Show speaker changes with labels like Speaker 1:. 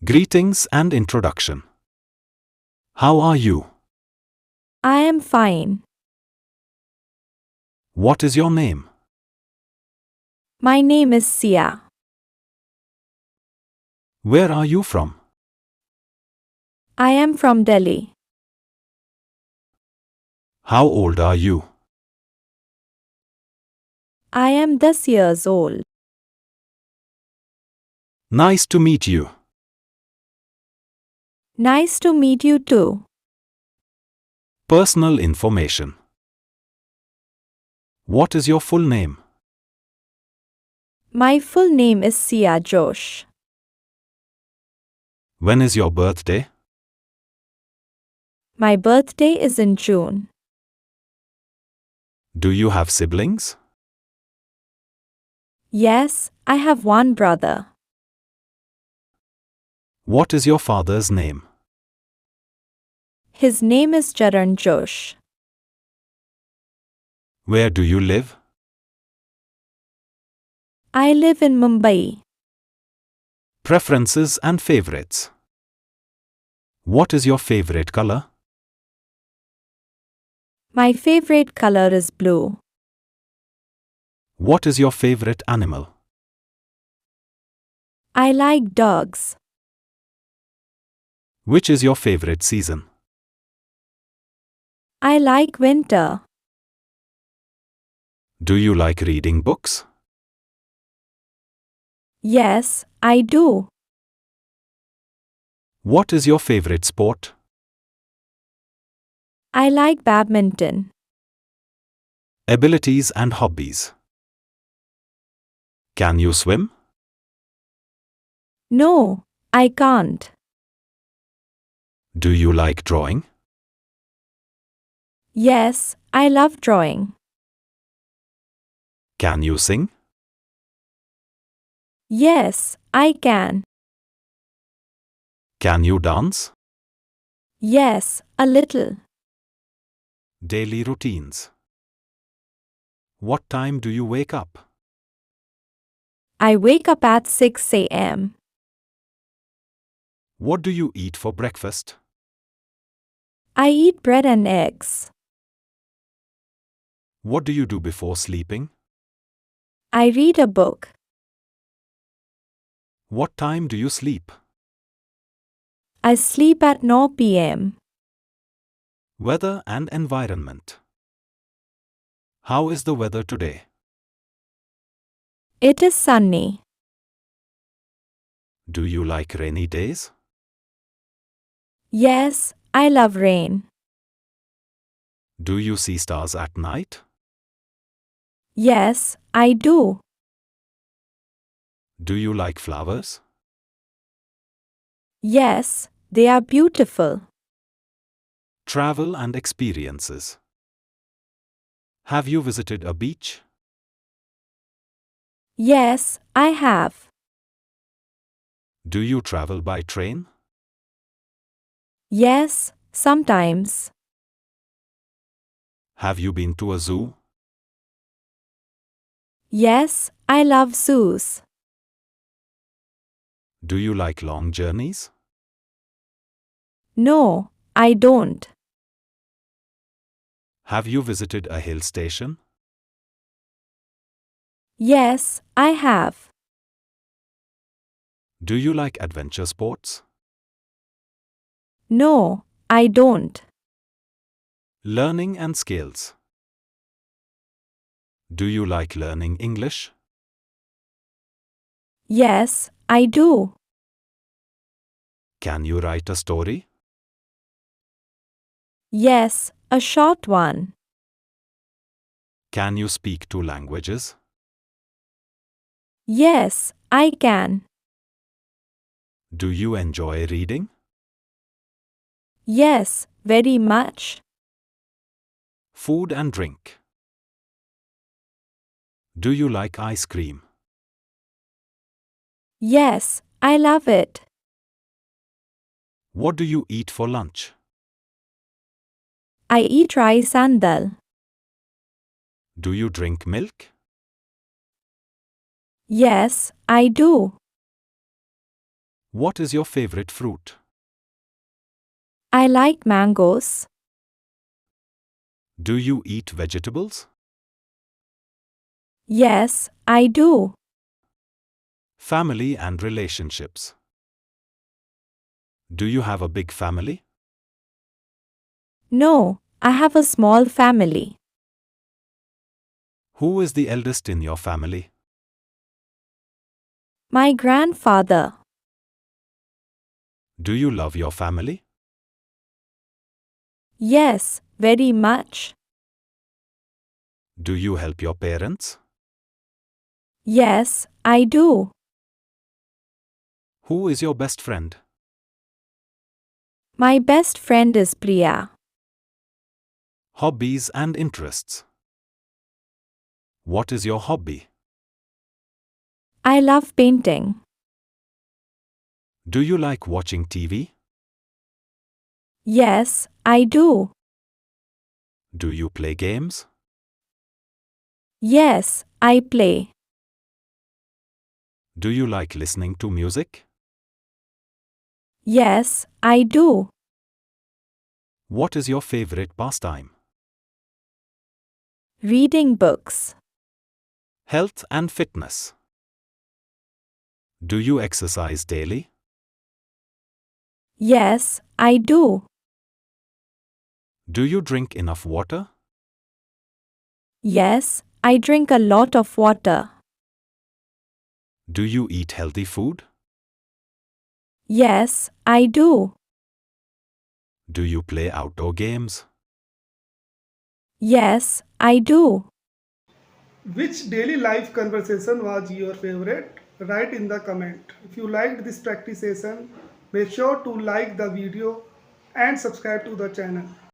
Speaker 1: Greetings and introduction. How are you?
Speaker 2: I am fine.
Speaker 1: What is your name?
Speaker 2: My name is Sia.
Speaker 1: Where are you from?
Speaker 2: I am from Delhi.
Speaker 1: How old are you?
Speaker 2: I am 10 years old.
Speaker 1: Nice to meet you.
Speaker 2: Nice to meet you too.
Speaker 1: Personal information. What is your full name?
Speaker 2: My full name is Sia Josh.
Speaker 1: When is your birthday?
Speaker 2: My birthday is in June.
Speaker 1: Do you have siblings?
Speaker 2: Yes, I have one brother.
Speaker 1: What is your father's name?
Speaker 2: His name is Charan Josh.
Speaker 1: Where do you live?
Speaker 2: I live in Mumbai.
Speaker 1: Preferences and favorites. What is your favorite color?
Speaker 2: My favorite color is blue.
Speaker 1: What is your favorite animal?
Speaker 2: I like dogs.
Speaker 1: Which is your favorite season?
Speaker 2: I like winter.
Speaker 1: Do you like reading books?
Speaker 2: Yes, I do.
Speaker 1: What is your favorite sport?
Speaker 2: I like badminton.
Speaker 1: Abilities and hobbies. Can you swim?
Speaker 2: No, I can't.
Speaker 1: Do you like drawing?
Speaker 2: Yes, I love drawing.
Speaker 1: Can you sing?
Speaker 2: Yes, I can.
Speaker 1: Can you dance?
Speaker 2: Yes, a little.
Speaker 1: Daily routines. What time do you wake up?
Speaker 2: I wake up at 6 a.m.
Speaker 1: What do you eat for breakfast?
Speaker 2: I eat bread and eggs.
Speaker 1: What do you do before sleeping?
Speaker 2: I read a book.
Speaker 1: What time do you sleep?
Speaker 2: I sleep at 9 p.m.
Speaker 1: Weather and environment. How is the weather today?
Speaker 2: It is sunny.
Speaker 1: Do you like rainy days?
Speaker 2: Yes, I love rain.
Speaker 1: Do you see stars at night?
Speaker 2: Yes, I do.
Speaker 1: Do you like flowers?
Speaker 2: Yes, they are beautiful.
Speaker 1: Travel and experiences. Have you visited a beach?
Speaker 2: Yes, I have.
Speaker 1: Do you travel by train?
Speaker 2: Yes, sometimes.
Speaker 1: Have you been to a zoo?
Speaker 2: Yes, I love zoos.
Speaker 1: Do you like long journeys?
Speaker 2: No, I don't.
Speaker 1: Have you visited a hill station?
Speaker 2: Yes, I have.
Speaker 1: Do you like adventure sports?
Speaker 2: No, I don't.
Speaker 1: Learning and skills. Do you like learning English?
Speaker 2: Yes, I do.
Speaker 1: Can you write a story?
Speaker 2: Yes, a short one.
Speaker 1: Can you speak two languages?
Speaker 2: Yes, I can.
Speaker 1: Do you enjoy reading?
Speaker 2: Yes, very much.
Speaker 1: Food and drink. Do you like ice cream?
Speaker 2: Yes, I love it.
Speaker 1: What do you eat for lunch?
Speaker 2: I eat rice and dal.
Speaker 1: Do you drink milk?
Speaker 2: Yes, I do.
Speaker 1: What is your favorite fruit?
Speaker 2: I like mangoes.
Speaker 1: Do you eat vegetables?
Speaker 2: Yes, I do.
Speaker 1: Family and relationships. Do you have a big family?
Speaker 2: No, I have a small family.
Speaker 1: Who is the eldest in your family?
Speaker 2: My grandfather.
Speaker 1: Do you love your family?
Speaker 2: Yes, very much.
Speaker 1: Do you help your parents?
Speaker 2: Yes, I do.
Speaker 1: Who is your best friend?
Speaker 2: My best friend is Priya.
Speaker 1: Hobbies and interests. What is your hobby?
Speaker 2: I love painting.
Speaker 1: Do you like watching TV?
Speaker 2: Yes, I do.
Speaker 1: Do you play games?
Speaker 2: Yes, I play.
Speaker 1: Do you like listening to music?
Speaker 2: Yes, I do.
Speaker 1: What is your favorite pastime?
Speaker 2: Reading books.
Speaker 1: Health and fitness. Do you exercise daily?
Speaker 2: Yes, I do.
Speaker 1: Do you drink enough water?
Speaker 2: Yes, I drink a lot of water.
Speaker 1: Do you eat healthy food?
Speaker 2: Yes, I do.
Speaker 1: Do you play outdoor games?
Speaker 2: Yes, I do.
Speaker 3: Which daily life conversation was your favorite? Write in the comment. If you liked this practice session, make sure to like the video and subscribe to the channel.